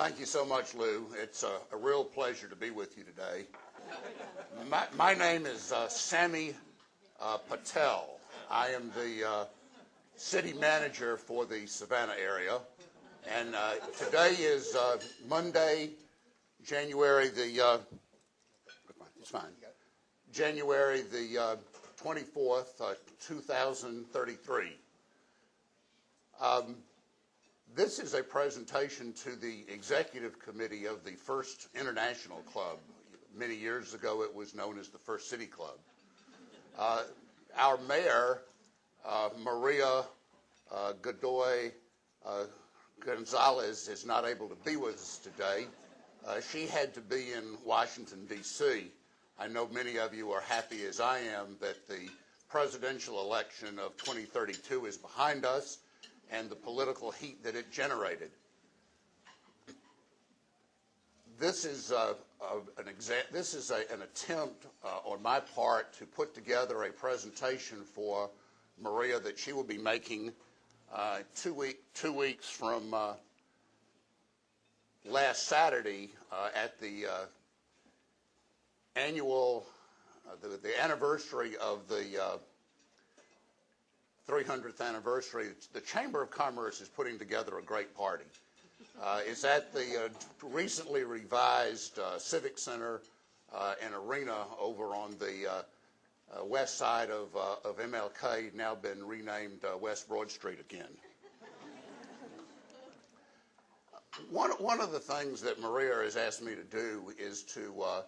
Thank you so much, Lou. It's a real pleasure to be with you today. My name is Sammy Patel. I am the city manager for the Savannah area, and today is Monday, January the January the 24th, 2033. This is a presentation to the executive committee of the First International Club. Many years ago, it was known as the First City Club. Our mayor, Maria Godoy Gonzalez, is not able to be with us today. She had to be in Washington, D.C. I know many of you are happy, as I am, that the presidential election of 2032 is behind us and the political heat that it generated. This is an attempt on my part to put together a presentation for Maria that she will be making 2 weeks from last Saturday at the annual, the anniversary of the 300th anniversary. The Chamber of Commerce is putting together a great party. It's at the recently revised Civic Center and Arena over on the west side of MLK, now been renamed West Broad Street again. One of the things that Maria has asked me to do is to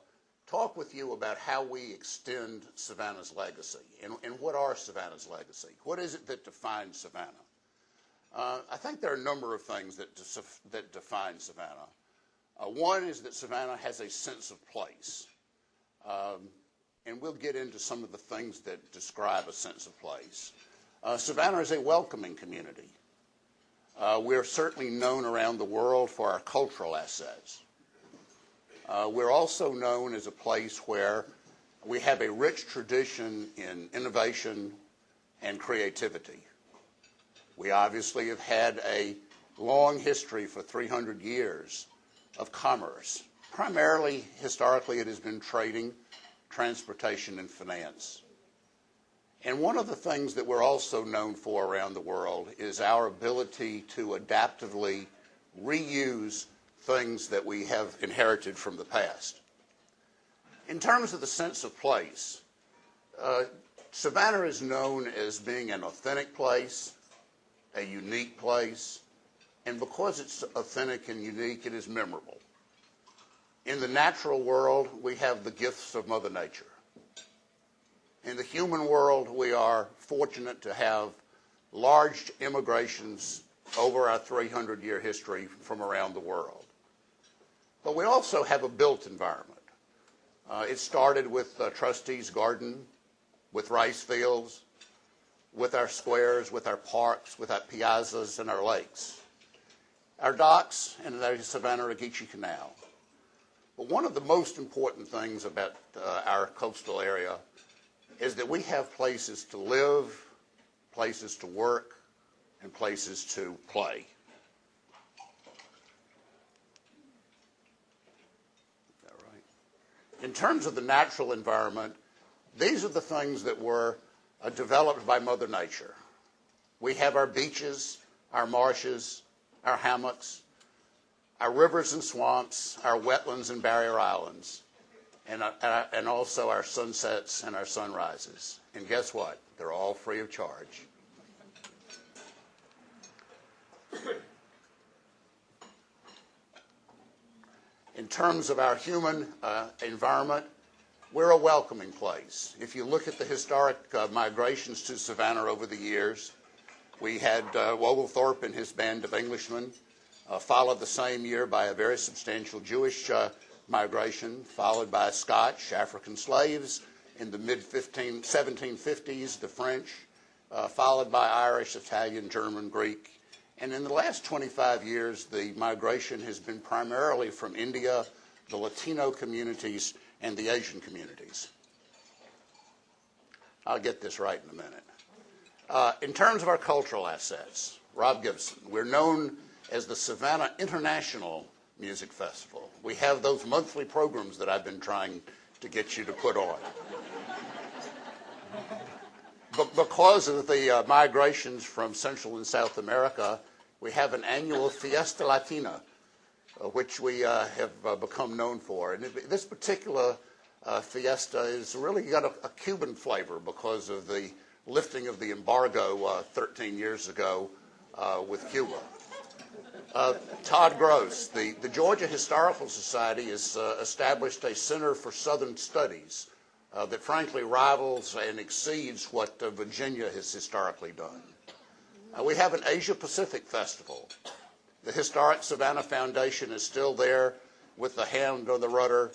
talk with you about how we extend Savannah's legacy and what are Savannah's legacy. What is it that defines Savannah? I think there are a number of things that define Savannah. One is that Savannah has a sense of place. And we'll get into some of the things that describe a sense of place. Savannah is a welcoming community. We're certainly known around the world for our cultural assets. We're also known as a place where we have a rich tradition in innovation and creativity. We obviously have had a long history for 300 years of commerce. Primarily, historically, it has been trading, transportation, and finance. And one of the things that we're also known for around the world is our ability to adaptively reuse things that we have inherited from the past. In terms of the sense of place, Savannah is known as being an authentic place, a unique place, and because it's authentic and unique, it is memorable. In the natural world, we have the gifts of Mother Nature. In the human world, we are fortunate to have large immigrations over our 300-year history from around the world. But we also have a built environment. It started with Trustees Garden, with rice fields, with our squares, with our parks, with our piazzas and our lakes, our docks, and the Savannah-Ogeechee Canal. But one of the most important things about our coastal area is that we have places to live, places to work, and places to play. In terms of the natural environment, these are the things that were developed by Mother Nature. We have our beaches, our marshes, our hammocks, our rivers and swamps, our wetlands and barrier islands, and also our sunsets and our sunrises. And guess what? They're all free of charge. In terms of our human environment, we're a welcoming place. If you look at the historic migrations to Savannah over the years, we had Oglethorpe and his band of Englishmen, followed the same year by a very substantial Jewish migration, followed by Scotch, African slaves in the mid-1750s, the French, followed by Irish, Italian, German, Greek. And in the last 25 years, the migration has been primarily from India, the Latino communities, and the Asian communities. I'll get this right in a minute. In terms of our cultural assets, Rob Gibson, we're known as the Savannah International Music Festival. We have those monthly programs that I've been trying to get you to put on. But because of the migrations from Central and South America, we have an annual Fiesta Latina, which we have become known for. And this particular fiesta has really got a Cuban flavor because of the lifting of the embargo 13 years ago with Cuba. Todd Gross, the Georgia Historical Society has established a Center for Southern Studies that frankly rivals and exceeds what Virginia has historically done. We have an Asia Pacific Festival. The Historic Savannah Foundation is still there with the hand on the rudder,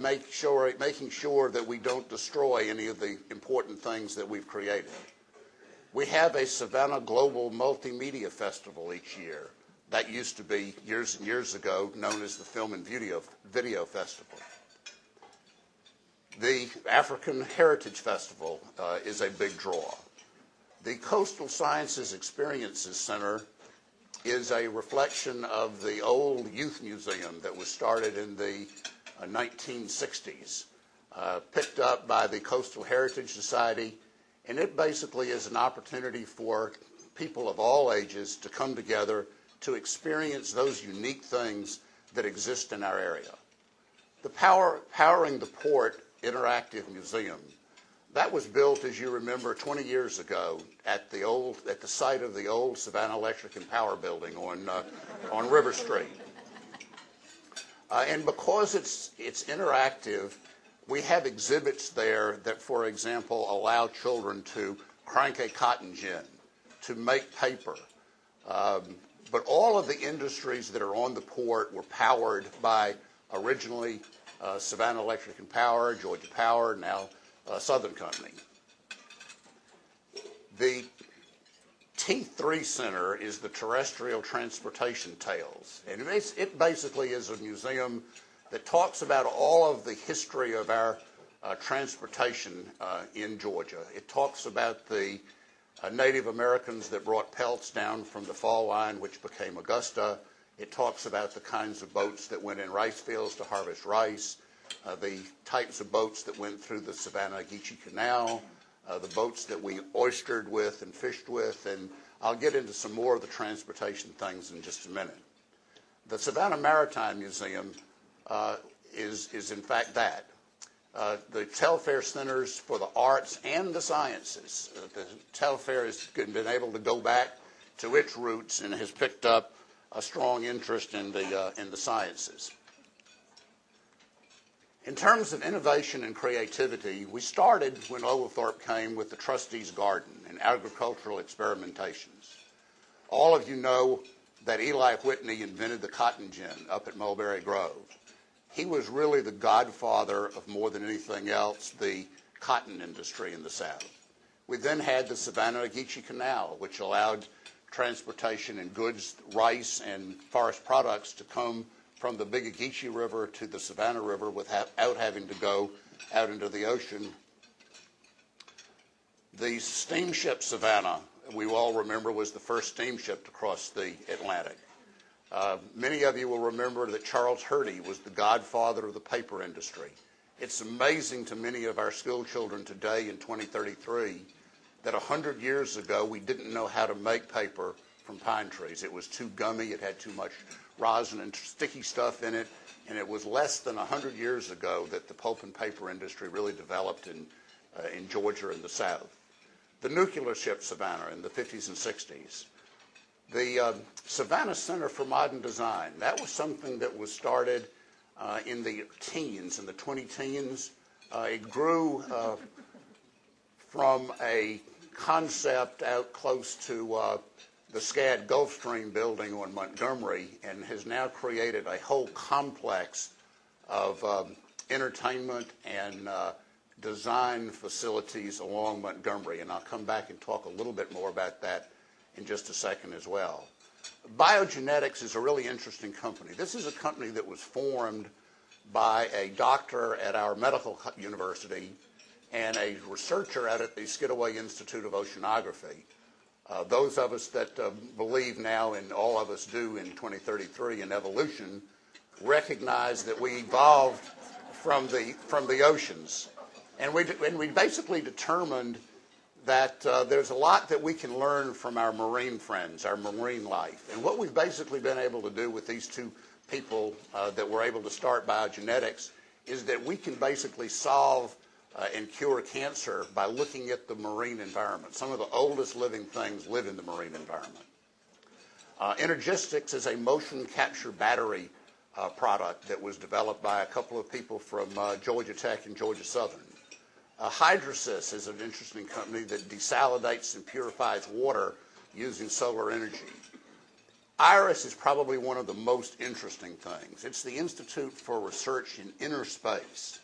making sure that we don't destroy any of the important things that we've created. We have a Savannah Global Multimedia Festival each year. That used to be, years and years ago, known as the Film and Video Festival. The African Heritage Festival is a big draw. The Coastal Sciences Experiences Center is a reflection of the old youth museum that was started in the 1960s, picked up by the Coastal Heritage Society, and it basically is an opportunity for people of all ages to come together to experience those unique things that exist in our area. The Powering the Port Interactive Museum, that was built, as you remember, 20 years ago at the site of the old Savannah Electric and Power Building on River Street. And because it's interactive, we have exhibits there that, for example, allow children to crank a cotton gin, to make paper. But all of the industries that are on the port were powered by originally Savannah Electric and Power, Georgia Power, now Southern Company. The T3 Center is the Terrestrial Transportation Tales. And it basically is a museum that talks about all of the history of our transportation in Georgia. It talks about the Native Americans that brought pelts down from the fall line, which became Augusta. It talks about the kinds of boats that went in rice fields to harvest rice, the types of boats that went through the Savannah-Geechee Canal, the boats that we oystered with and fished with, and I'll get into some more of the transportation things in just a minute. The Savannah Maritime Museum is in fact that. The Telfair Centers for the Arts and the Sciences. The Telfair has been able to go back to its roots and has picked up a strong interest in the sciences. In terms of innovation and creativity, we started when Oglethorpe came with the Trustees Garden and agricultural experimentations. All of you know that Eli Whitney invented the cotton gin up at Mulberry Grove. He was really the godfather of, more than anything else, the cotton industry in the South. We then had the Savannah-Geechee Canal, which allowed transportation and goods, rice, and forest products to come from the Big Geechee River to the Savannah River without having to go out into the ocean. The steamship Savannah, we all remember, was the first steamship to cross the Atlantic. Many of you will remember that Charles Hurdy was the godfather of the paper industry. It's amazing to many of our school children today in 2033 that 100 years ago we didn't know how to make paper from pine trees. It was too gummy, it had too much rosin and sticky stuff in it, and it was less than 100 years ago that the pulp and paper industry really developed in Georgia and the South. The nuclear ship Savannah in the 50s and 60s. The Savannah Center for Modern Design, that was something that was started in the teens, in the 20-teens. It grew from a concept out close to the SCAD Gulfstream building on Montgomery and has now created a whole complex of entertainment and design facilities along Montgomery. And I'll come back and talk a little bit more about that in just a second as well. Biogenetics is a really interesting company. This is a company that was formed by a doctor at our medical university and a researcher out at the Skidaway Institute of Oceanography. Those of us that believe now, and all of us do in 2033, in evolution, recognize that we evolved from the oceans, and we basically determined that there's a lot that we can learn from our marine friends, our marine life. And what we've basically been able to do with these two people that were able to start biogenetics is that we can basically solve and cure cancer by looking at the marine environment. Some of the oldest living things live in the marine environment. Energistics is a motion capture battery product that was developed by a couple of people from Georgia Tech and Georgia Southern. Hydrosys is an interesting company that desalidates and purifies water using solar energy. IRIS is probably one of the most interesting things. It's the Institute for Research in Inner Space.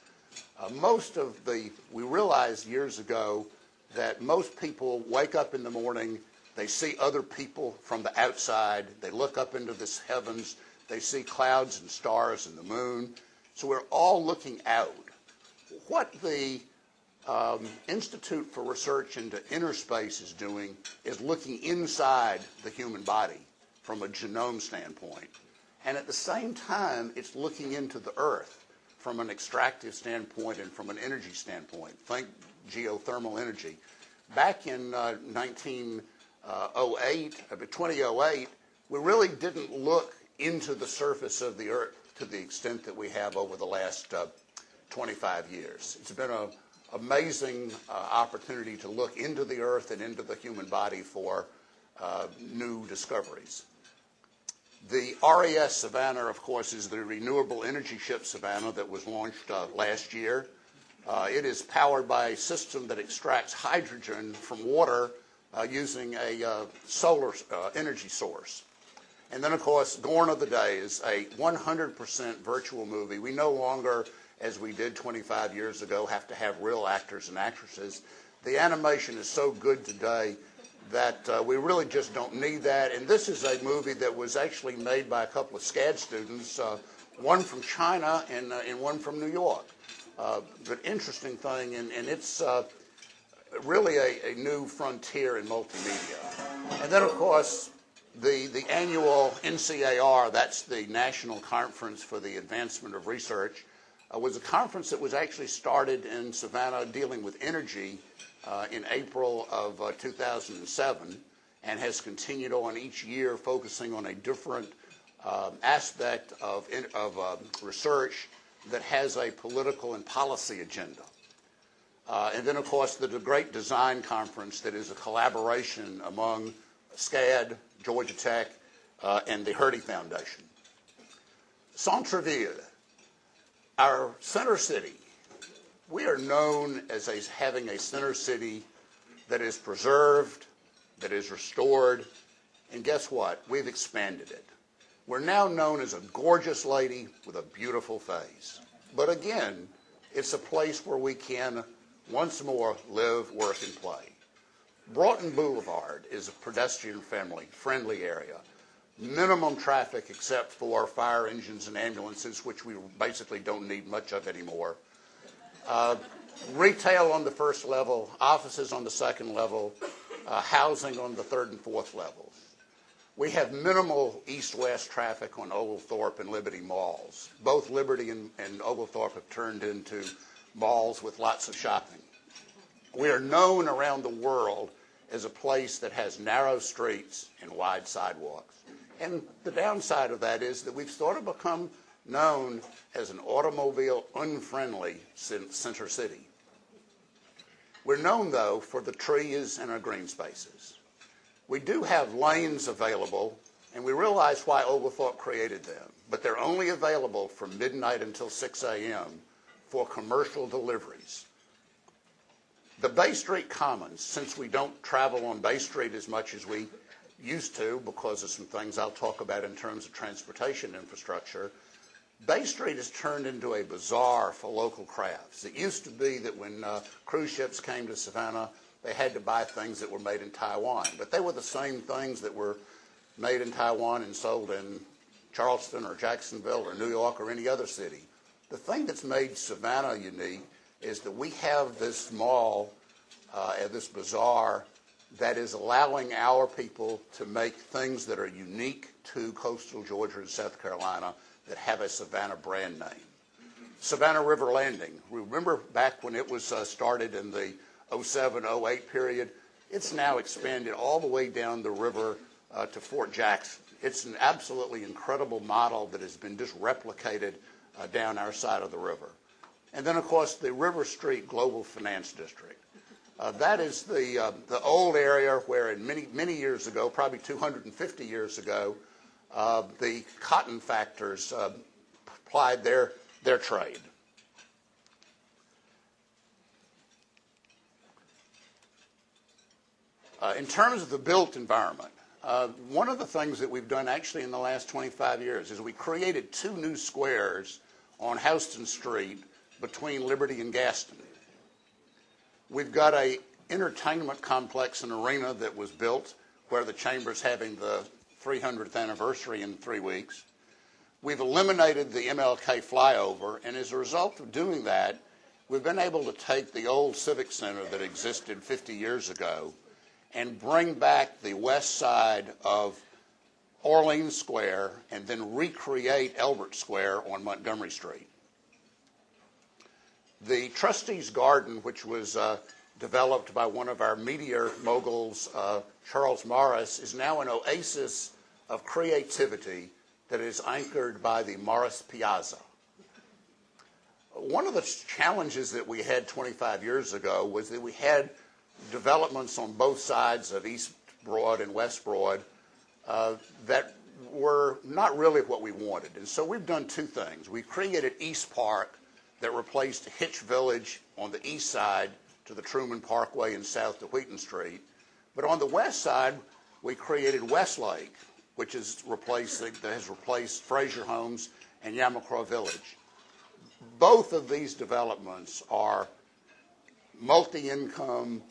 We realized years ago that most people wake up in the morning, they see other people from the outside, they look up into the heavens, they see clouds and stars and the moon. So we're all looking out. What the Institute for Research into Inner Space is doing is looking inside the human body from a genome standpoint. And at the same time, it's looking into the Earth from an extractive standpoint and from an energy standpoint. Think geothermal energy. Back in 2008, we really didn't look into the surface of the Earth to the extent that we have over the last 25 years. It's been an amazing opportunity to look into the Earth and into the human body for new discoveries. The RES Savannah, of course, is the renewable energy ship Savannah that was launched last year. It is powered by a system that extracts hydrogen from water using a solar energy source. And then, of course, Gorn of the Day is a 100% virtual movie. We no longer, as we did 25 years ago, have to have real actors and actresses. The animation is so good today that we really just don't need that. And this is a movie that was actually made by a couple of SCAD students, one from China and one from New York. But interesting thing, and it's really a new frontier in multimedia. And then, of course, the annual NCAR, that's the National Conference for the Advancement of Research, was a conference that was actually started in Savannah dealing with energy in April of 2007 and has continued on each year focusing on a different aspect of research that has a political and policy agenda. And then, of course, the Great Design Conference that is a collaboration among SCAD, Georgia Tech, and the Hertie Foundation. Centreville, our center city, we are known as having a center city that is preserved, that is restored, and guess what? We've expanded it. We're now known as a gorgeous lady with a beautiful face. But again, it's a place where we can once more live, work, and play. Broughton Boulevard is a pedestrian-friendly area. Minimum traffic except for fire engines and ambulances, which we basically don't need much of anymore. Retail on the first level, offices on the second level, housing on the third and fourth levels. We have minimal east-west traffic on Oglethorpe and Liberty malls. Both Liberty and Oglethorpe have turned into malls with lots of shopping. We are known around the world as a place that has narrow streets and wide sidewalks. And the downside of that is that we've sort of become known as an automobile-unfriendly center city. We're known, though, for the trees and our green spaces. We do have lanes available, and we realize why Oglethorpe created them, but they're only available from midnight until 6 a.m. for commercial deliveries. The Bay Street Commons, since we don't travel on Bay Street as much as we used to because of some things I'll talk about in terms of transportation infrastructure, Bay Street has turned into a bazaar for local crafts. It used to be that when cruise ships came to Savannah, they had to buy things that were made in Taiwan, but they were the same things that were made in Taiwan and sold in Charleston or Jacksonville or New York or any other city. The thing that's made Savannah unique is that we have this mall, this bazaar, that is allowing our people to make things that are unique to coastal Georgia and South Carolina that have a Savannah brand name. Savannah River Landing. Remember back when it was started in the 07-08 period? It's now expanded all the way down the river to Fort Jackson. It's an absolutely incredible model that has been just replicated down our side of the river. And then, of course, the River Street Global Finance District. That is the old area where in many years ago, probably 250 years ago, the cotton factors plied their trade. In terms of the built environment, one of the things that we've done actually in the last 25 years is we created 2 new squares on Houston Street between Liberty and Gaston. We've got an entertainment complex and arena that was built where the Chamber's having the 300th anniversary in 3 weeks. We've eliminated the MLK flyover, and as a result of doing that, we've been able to take the old Civic Center that existed 50 years ago and bring back the west side of Orleans Square and then recreate Elbert Square on Montgomery Street. The Trustees Garden, which was developed by one of our media moguls, Charles Morris, is now an oasis of creativity that is anchored by the Morris Piazza. One of the challenges that we had 25 years ago was that we had developments on both sides of East Broad and West Broad that were not really what we wanted. And so we've done 2 things. We've created East Park that replaced Hitch Village on the east side to the Truman Parkway and south to Wheaton Street. But on the west side, we created Westlake, which has replaced Fraser Homes and Yamacraw Village. Both of these developments are multi-income,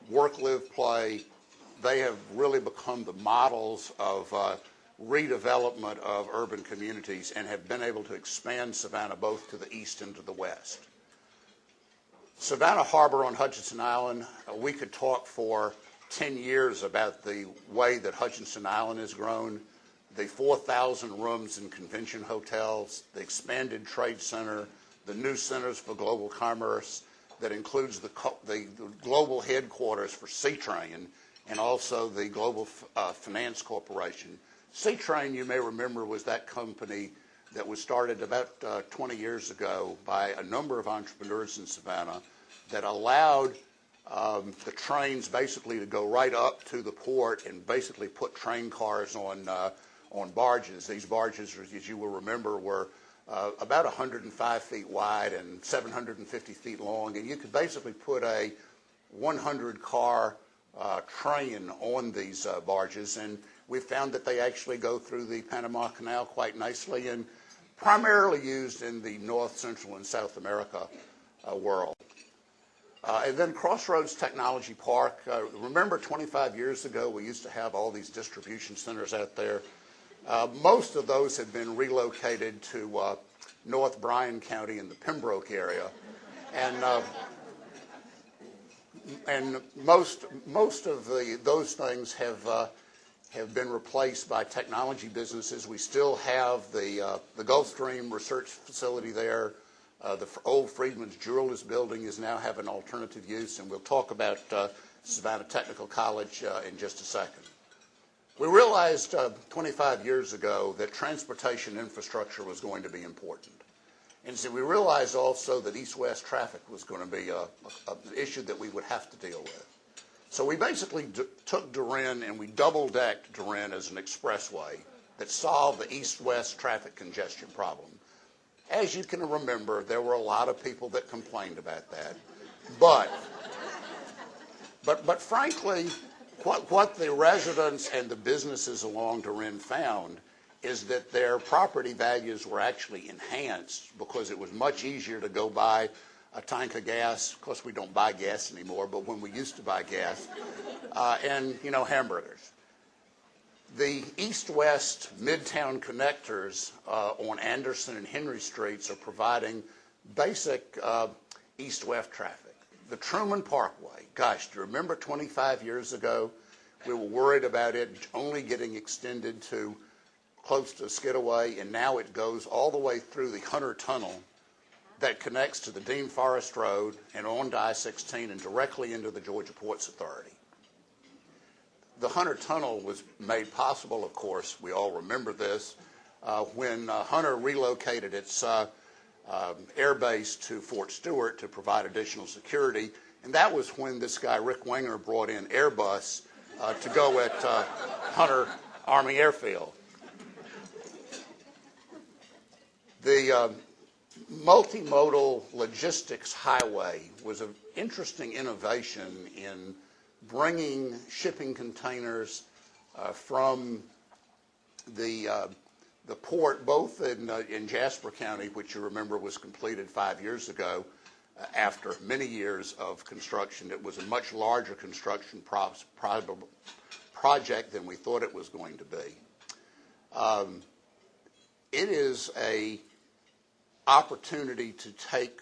work, live, play. They have really become the models of redevelopment of urban communities and have been able to expand Savannah both to the east and to the west. Savannah Harbor on Hutchinson Island, we could talk for 10 years about the way that Hutchinson Island has grown, the 4,000 rooms in convention hotels, the expanded trade center, the new centers for global commerce that includes the global headquarters for C-Train and also the Global Finance Corporation. C-Train, you may remember, was that company that was started about 20 years ago by a number of entrepreneurs in Savannah that allowed the trains basically to go right up to the port and basically put train cars on barges. These barges, as you will remember, were about 105 feet wide and 750 feet long, and you could basically put a 100-car train on these barges, and we found that they actually go through the Panama Canal quite nicely and primarily used in the North, Central, and South America world. And then Crossroads Technology Park. Remember 25 years ago we used to have all these distribution centers out there. Most of those have been relocated to North Bryan County in the Pembroke area. And most of those things have been replaced by technology businesses. We still have the Gulfstream research facility there. The old Freedman's Jewelers building is now having alternative use, and we'll talk about Savannah Technical College in just a second. We realized 25 years ago that transportation infrastructure was going to be important. And so we realized also that east-west traffic was going to be an issue that we would have to deal with. So we basically took Durin and we double-decked Durin as an expressway that solved the east-west traffic congestion problem. As you can remember, there were a lot of people that complained about that. But frankly, what the residents and the businesses along Durin found is that their property values were actually enhanced because it was much easier to go buy a tank of gas. Of course, we don't buy gas anymore, but when we used to buy gas, and, hamburgers. The east-west midtown connectors on Anderson and Henry Streets are providing basic east-west traffic. The Truman Parkway, gosh, do you remember 25 years ago we were worried about it only getting extended to close to Skidaway, and now it goes all the way through the Hunter Tunnel that connects to the Dean Forest Road and on to I-16 and directly into the Georgia Ports Authority. The Hunter Tunnel was made possible, of course, we all remember this, when Hunter relocated its air base to Fort Stewart to provide additional security, and that was when this guy, Rick Wenger, brought in Airbus to go at Hunter Army Airfield. The multimodal logistics highway was an interesting innovation in bringing shipping containers from the port, both in Jasper County, which you remember was completed 5 years ago, after many years of construction. It was a much larger construction project than we thought it was going to be. It is a opportunity to take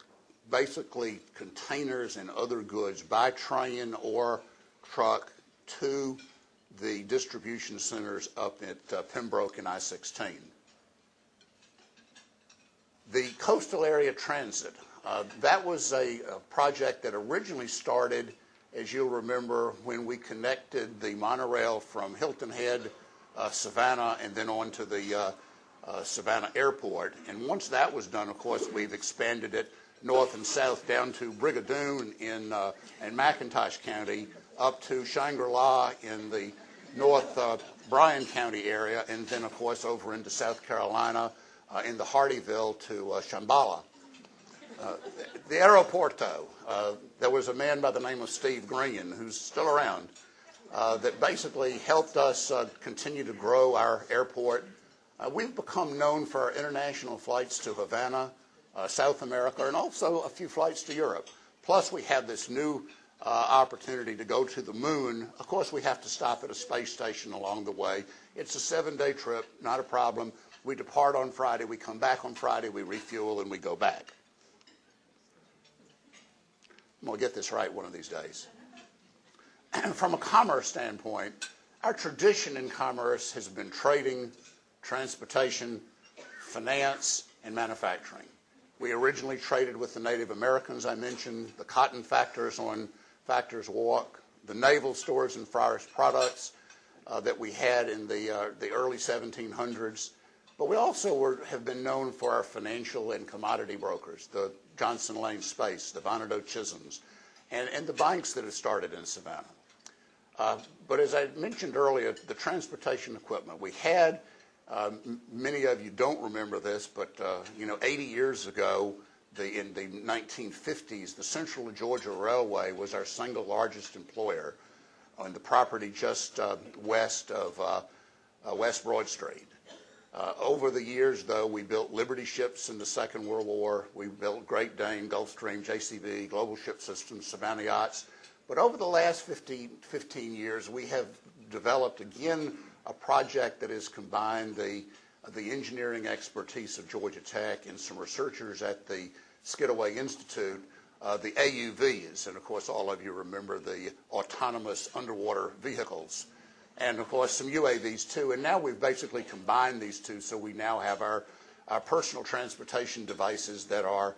basically containers and other goods by train or truck to the distribution centers up at Pembroke and I-16. The Coastal Area Transit, that was a project that originally started, as you'll remember, when we connected the monorail from Hilton Head, Savannah, and then on to the Savannah Airport. And once that was done, of course, we've expanded it north and south down to Brigadoon in McIntosh County, up to Shangri-La in the North Bryan County area, and then, of course, over into South Carolina in the Hardyville to Shambhala. The Aeroporto, there was a man by the name of Steve Green, who's still around, that basically helped us continue to grow our airport. We've become known for our international flights to Havana, South America, and also a few flights to Europe. Plus, we have this new opportunity to go to the moon. Of course, we have to stop at a space station along the way. It's a 7-day trip, not a problem. We depart on Friday, we come back on Friday, we refuel, and we go back. I'm going to get this right one of these days. From a commerce standpoint, our tradition in commerce has been trading, transportation, finance, and manufacturing. We originally traded with the Native Americans, I mentioned, the cotton factors on Factors Walk, the naval stores and forest products that we had in the early 1700s. But we also have been known for our financial and commodity brokers, the Johnson Lane Space, the Vonnegut Chisholms, and the banks that have started in Savannah. But as I mentioned earlier, the transportation equipment, we had, many of you don't remember this, but 80 years ago, in the 1950s, the Central Georgia Railway was our single largest employer on the property just west of West Broad Street. Over the years, though, we built Liberty ships in the Second World War. We built Great Dane, Gulfstream, JCB, Global Ship Systems, Savannah Yachts. But over the last 15 years, we have developed, again, a project that has combined the engineering expertise of Georgia Tech and some researchers at the Skidaway Institute, the AUVs, and of course all of you remember the autonomous underwater vehicles, and of course some UAVs too. And now we've basically combined these two, so we now have our personal transportation devices that are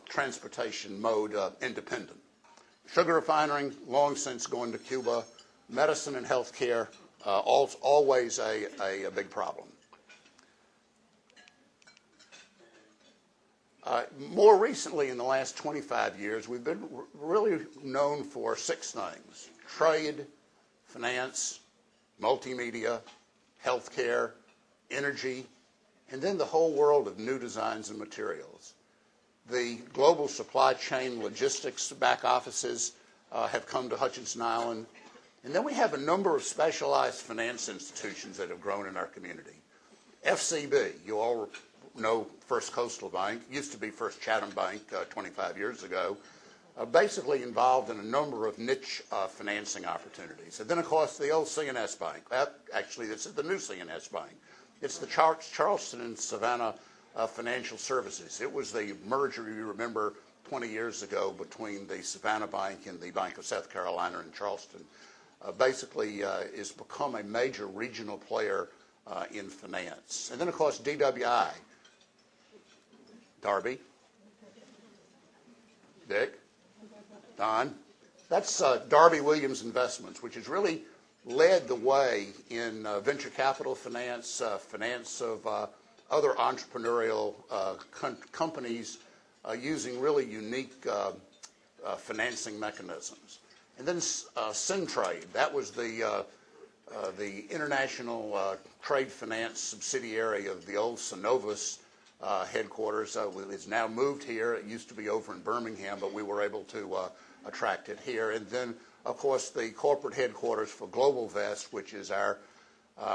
transportation mode independent. Sugar refining, long since going to Cuba. Medicine and health care, always a big problem. More recently, in the last 25 years, we've been really known for 6 things: trade, finance, multimedia, healthcare, energy, and then the whole world of new designs and materials. The global supply chain logistics back offices have come to Hutchinson Island. And then we have a number of specialized finance institutions that have grown in our community. FCB, you all know First Coastal Bank, used to be First Chatham Bank 25 years ago, basically involved in a number of niche financing opportunities. And then, of course, the old C&S Bank. Actually, this is the new C&S Bank. It's the Charleston and Savannah Financial Services. It was the merger, you remember, 20 years ago between the Savannah Bank and the Bank of South Carolina in Charleston. Basically has become a major regional player in finance. And then, of course, DWI. Darby? Dick? Don? That's Darby Williams Investments, which has really led the way in venture capital finance, finance of other entrepreneurial companies using really unique financing mechanisms. And then Centrade, that was the international trade finance subsidiary of the old Synovus headquarters. It's now moved here. It used to be over in Birmingham, but we were able to attract it here. And then, of course, the corporate headquarters for Global Vest, which is our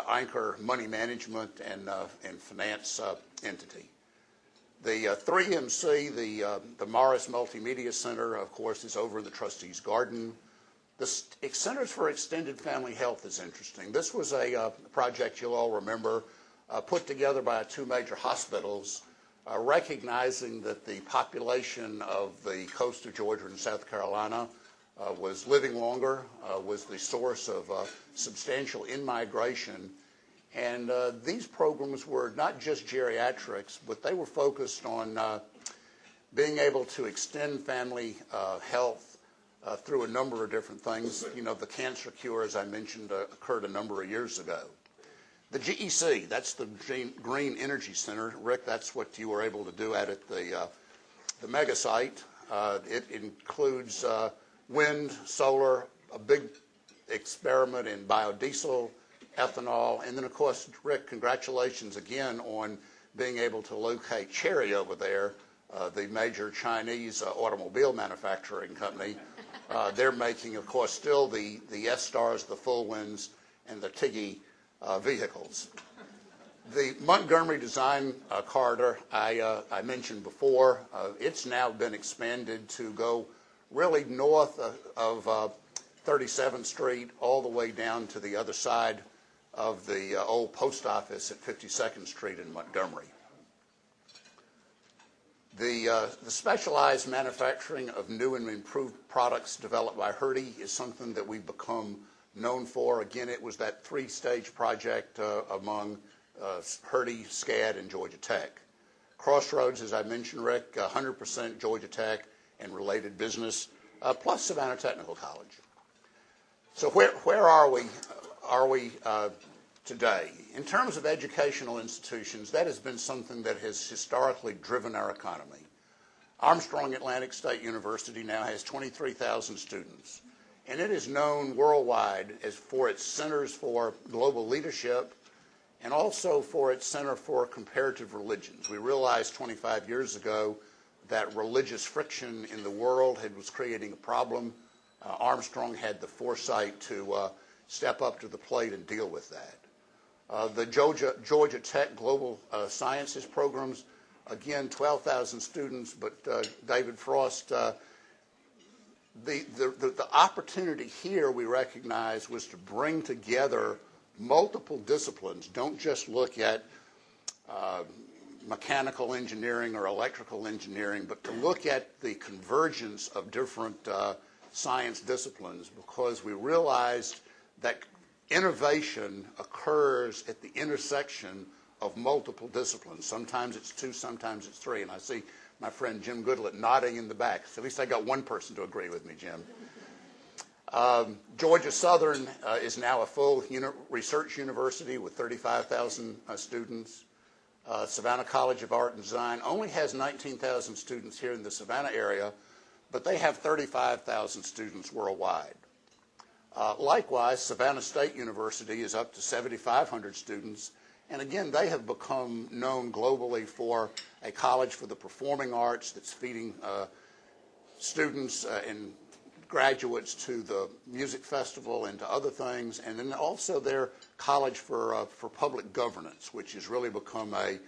anchor money management and finance entity. The 3MC, the Morris Multimedia Center, of course, is over in the Trustees Garden. The Centers for Extended Family Health is interesting. This was a project you'll all remember put together by two major hospitals, recognizing that the population of the coast of Georgia and South Carolina was living longer, was the source of substantial in-migration. And these programs were not just geriatrics, but they were focused on being able to extend family health through a number of different things. You know, the cancer cure, as I mentioned, occurred a number of years ago. The GEC, that's the Green Energy Center. Rick, that's what you were able to do at the mega site. It includes wind, solar, a big experiment in biodiesel, ethanol, and then, of course, Rick, congratulations again on being able to locate Chery over there, the major Chinese automobile manufacturing company. They're making, of course, still the S-Stars, the Full Winds, and the Tiggy vehicles. The Montgomery Design Corridor, I mentioned before, it's now been expanded to go really north of 37th Street all the way down to the other side of the old post office at 52nd Street in Montgomery. The specialized manufacturing of new and improved products developed by Hertie is something that we've become known for. Again, it was that three-stage project among Hertie, SCAD, and Georgia Tech. Crossroads, as I mentioned, Rick, 100% Georgia Tech and related business, plus Savannah Technical College. So where are we today? In terms of educational institutions, that has been something that has historically driven our economy. Armstrong Atlantic State University now has 23,000 students, and it is known worldwide as for its centers for global leadership and also for its Center for Comparative Religions. We realized 25 years ago that religious friction in the world was creating a problem. Armstrong had the foresight to step up to the plate and deal with that. The Georgia Tech Global Sciences programs, again, 12,000 students, but David Frost, the opportunity here we recognize was to bring together multiple disciplines. Don't just look at mechanical engineering or electrical engineering, but to look at the convergence of different science disciplines, because we realized that innovation occurs at the intersection of multiple disciplines. Sometimes it's two, sometimes it's three. And I see my friend Jim Goodlett nodding in the back. So at least I got one person to agree with me, Jim. Georgia Southern is now a full research university with 35,000 students. Savannah College of Art and Design only has 19,000 students here in the Savannah area, but they have 35,000 students worldwide. Likewise, Savannah State University is up to 7,500 students, and again, they have become known globally for a college for the performing arts that's feeding students and graduates to the music festival and to other things, and then also their college for public governance, which has really become a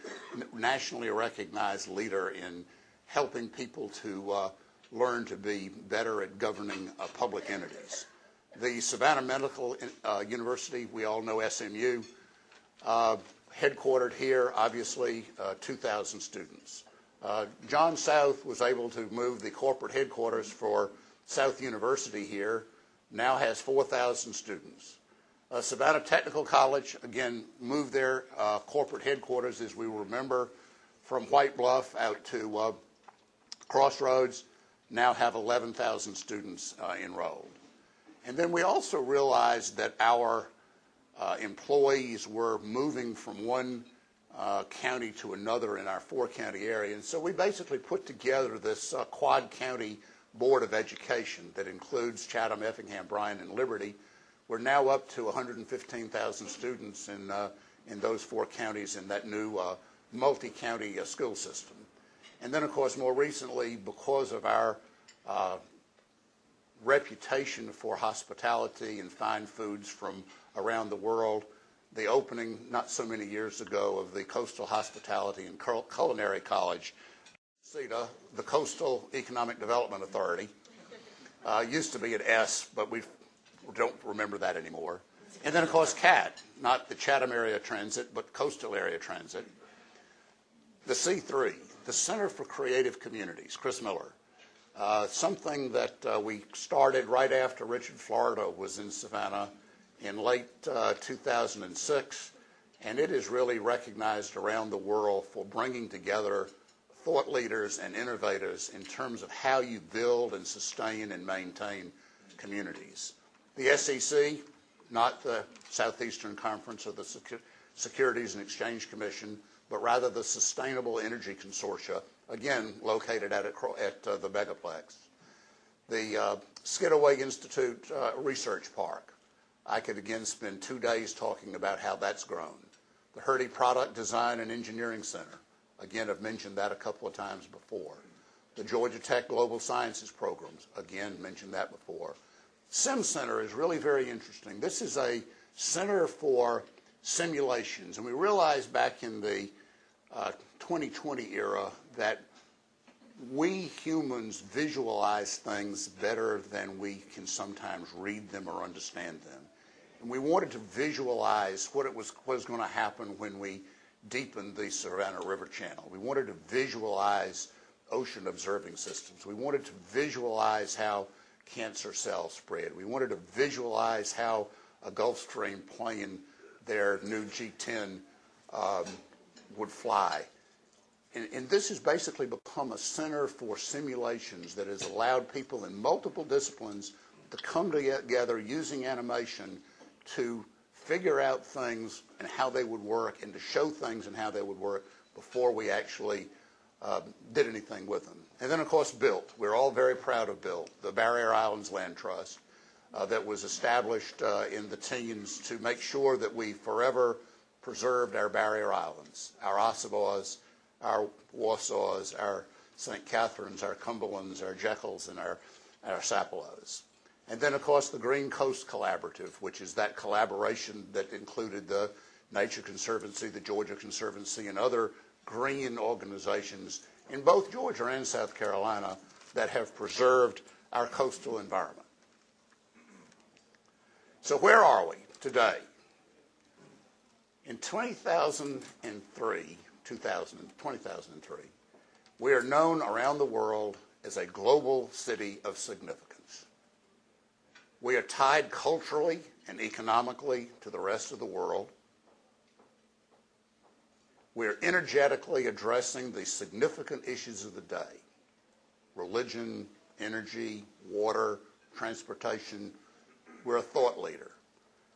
nationally recognized leader in helping people to learn to be better at governing public entities. The Savannah Medical University, we all know SMU, headquartered here, obviously, 2,000 students. John South was able to move the corporate headquarters for South University here, now has 4,000 students. Savannah Technical College, again, moved their corporate headquarters, as we remember, from White Bluff out to Crossroads, now have 11,000 students enrolled. And then we also realized that our employees were moving from one county to another in our four-county area. And so we basically put together this Quad County Board of Education that includes Chatham, Effingham, Bryan, and Liberty. We're now up to 115,000 students in those four counties in that new multi-county school system. And then, of course, more recently, because of our reputation for hospitality and fine foods from around the world, the opening not so many years ago of the Coastal Hospitality and Culinary College, CETA, the Coastal Economic Development Authority, used to be an S, but we don't remember that anymore. And then, of course, CAT, not the Chatham Area Transit, but Coastal Area Transit. The C3, the Center for Creative Communities, Chris Miller, something that we started right after Richard Florida was in Savannah in late 2006, and it is really recognized around the world for bringing together thought leaders and innovators in terms of how you build and sustain and maintain communities. The SEC, not the Southeastern Conference or the Securities and Exchange Commission, but rather the Sustainable Energy Consortia, again located at the Megaplex. The Skidaway Institute Research Park. I could again spend 2 days talking about how that's grown. The Hurdy Product Design and Engineering Center. Again, I've mentioned that a couple of times before. The Georgia Tech Global Sciences Programs. Again, mentioned that before. Sim Center is really very interesting. This is a center for simulations, and we realized back in the 2020 era that we humans visualize things better than we can sometimes read them or understand them. And we wanted to visualize what was going to happen when we deepened the Savannah River Channel. We wanted to visualize ocean observing systems. We wanted to visualize how cancer cells spread. We wanted to visualize how a Gulfstream plane, their new G-10, would fly. And this has basically become a center for simulations that has allowed people in multiple disciplines to come together using animation to figure out things and how they would work and to show things and how they would work before we actually did anything with them. And then, of course, BUILT. We're all very proud of BUILT, the Barrier Islands Land Trust that was established in the teens to make sure that we forever preserved our barrier islands, our Ossabaws, our Wassaws, our St. Catharines, our Cumberlands, our Jekylls, and our Sapellows. And then, of course, the Green Coast Collaborative, which is that collaboration that included the Nature Conservancy, the Georgia Conservancy, and other green organizations in both Georgia and South Carolina that have preserved our coastal environment. So where are we today? In 2003, we are known around the world as a global city of significance. We are tied culturally and economically to the rest of the world. We are energetically addressing the significant issues of the day: religion, energy, water, transportation. We're a thought leader.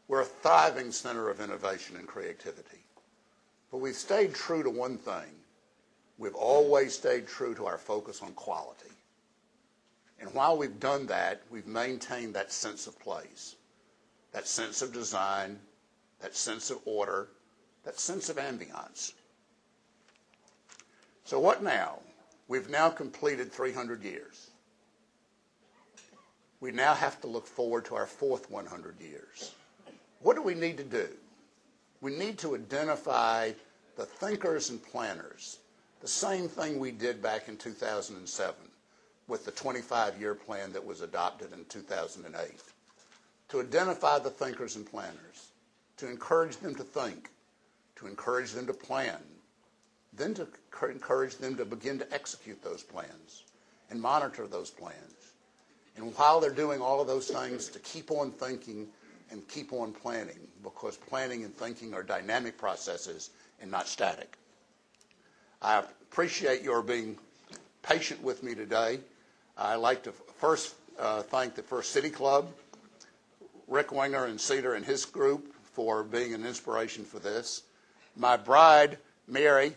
We're a thriving center of innovation and creativity. But we've stayed true to one thing. We've always stayed true to our focus on quality. And while we've done that, we've maintained that sense of place, that sense of design, that sense of order, that sense of ambiance. So what now? We've now completed 300 years. We now have to look forward to our fourth 100 years. What do we need to do? We need to identify the thinkers and planners, the same thing we did back in 2007 with the 25-year plan that was adopted in 2008. To identify the thinkers and planners, to encourage them to think, to encourage them to plan, then to encourage them to begin to execute those plans and monitor those plans. And while they're doing all of those things, to keep on thinking, and keep on planning, because planning and thinking are dynamic processes and not static. I appreciate your being patient with me today. I'd like to first thank the First City Club, Rick Winger and Cedar and his group for being an inspiration for this. My bride, Mary,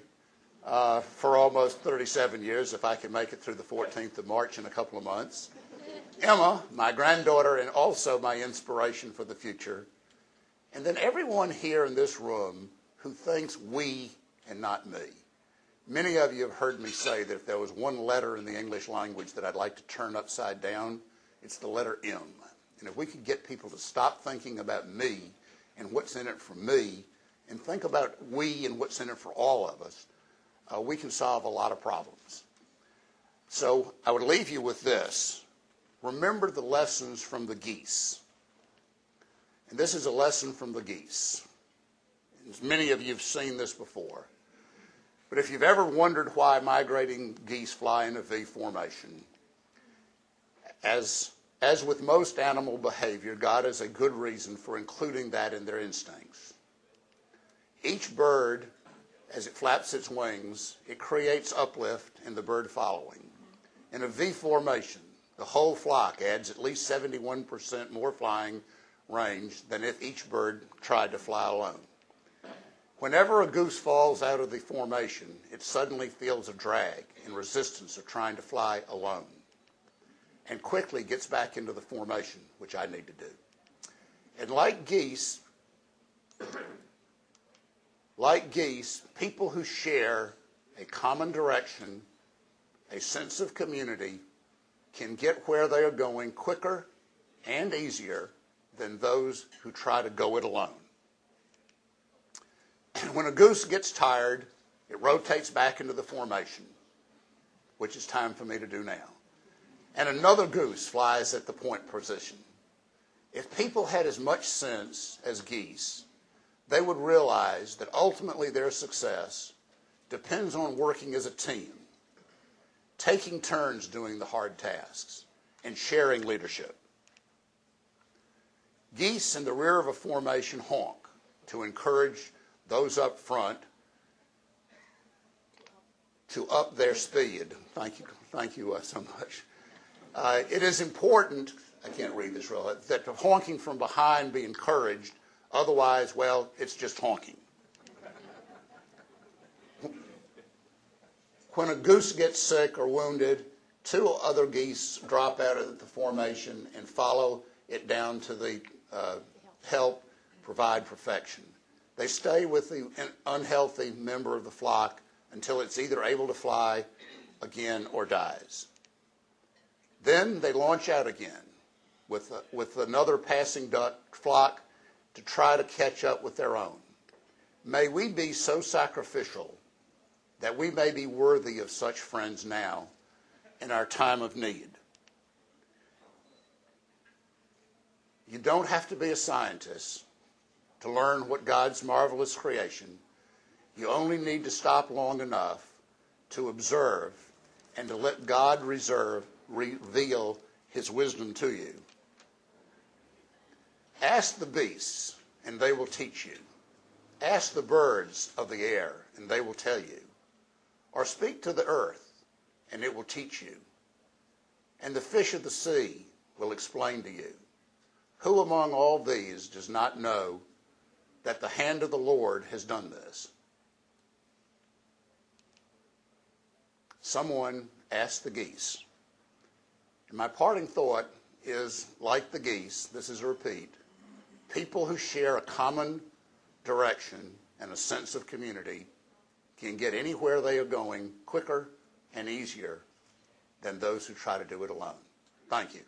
for almost 37 years, if I can make it through the 14th of March in a couple of months. Emma, my granddaughter, and also my inspiration for the future. And then everyone here in this room who thinks we and not me. Many of you have heard me say that if there was one letter in the English language that I'd like to turn upside down, it's the letter M. And if we could get people to stop thinking about me and what's in it for me, and think about we and what's in it for all of us, we can solve a lot of problems. So I would leave you with this. Remember the lessons from the geese. And this is a lesson from the geese. Many of you have seen this before. But if you've ever wondered why migrating geese fly in a V formation, as with most animal behavior, God has a good reason for including that in their instincts. Each bird, as it flaps its wings, it creates uplift in the bird following. In a V formation, the whole flock adds at least 71% more flying range than if each bird tried to fly alone. Whenever a goose falls out of the formation, it suddenly feels a drag and resistance of trying to fly alone, and quickly gets back into the formation, which I need to do. And like geese, people who share a common direction, a sense of community, can get where they are going quicker and easier than those who try to go it alone. When a goose gets tired, it rotates back into the formation, which is time for me to do now. And another goose flies at the point position. If people had as much sense as geese, they would realize that ultimately their success depends on working as a team, taking turns doing the hard tasks, and sharing leadership. Geese in the rear of a formation honk to encourage those up front to up their speed. Thank you so much. It is important, I can't read this real, that the honking from behind be encouraged. Otherwise, well, it's just honking. When a goose gets sick or wounded, two other geese drop out of the formation and follow it down to the help provide perfection. They stay with the unhealthy member of the flock until it's either able to fly again or dies. Then they launch out again with another passing duck flock to try to catch up with their own. May we be so sacrificial that we may be worthy of such friends now in our time of need. You don't have to be a scientist to learn what God's marvelous creation. You only need to stop long enough to observe and to let God reveal his wisdom to you. Ask the beasts, and they will teach you. Ask the birds of the air, and they will tell you. Or speak to the earth, and it will teach you. And the fish of the sea will explain to you. Who among all these does not know that the hand of the Lord has done this? Someone asked the geese. And my parting thought is, like the geese, this is a repeat, people who share a common direction and a sense of community can get anywhere they are going quicker and easier than those who try to do it alone. Thank you.